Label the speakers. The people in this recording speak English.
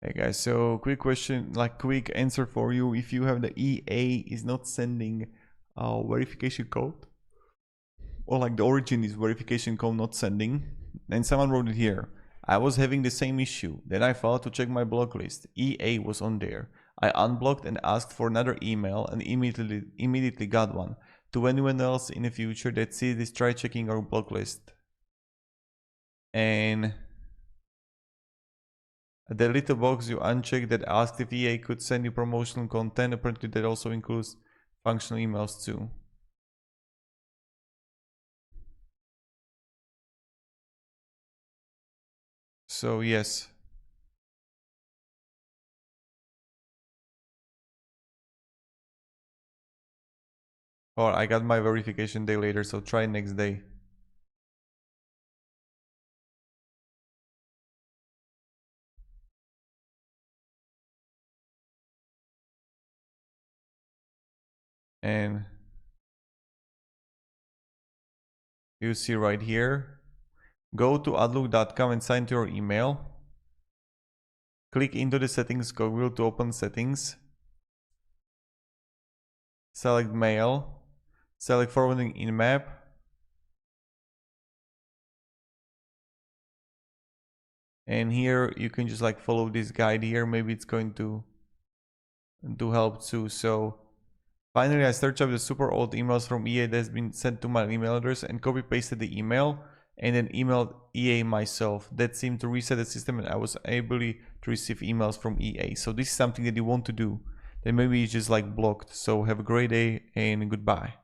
Speaker 1: Hey guys, so quick question, like quick answer for you. If you have the EA is not sending verification code, or like the origin is verification code not sending, and someone wrote it here. I was having the same issue. Then I thought to check my block list. EA was on there. I unblocked and asked for another email and immediately got one. To anyone else in the future that sees this, try checking our block list. And the little box you unchecked that asked if EA could send you promotional content, apparently that also includes functional emails too. So yes. Or I got my verification day later, so try next day. And you see right here, go to outlook.com and sign to your email. Click into the settings cogwheel to open settings. Select mail. Select forwarding InMap. And here you can just like follow this guide here. Maybe it's going to help too. So finally, I searched up the super old emails from EA that has been sent to my email address and copy pasted the email and then emailed EA myself. That seemed to reset the system and I was able to receive emails from EA. So this is something that you want to do. Then maybe it's just like blocked. So have a great day and goodbye.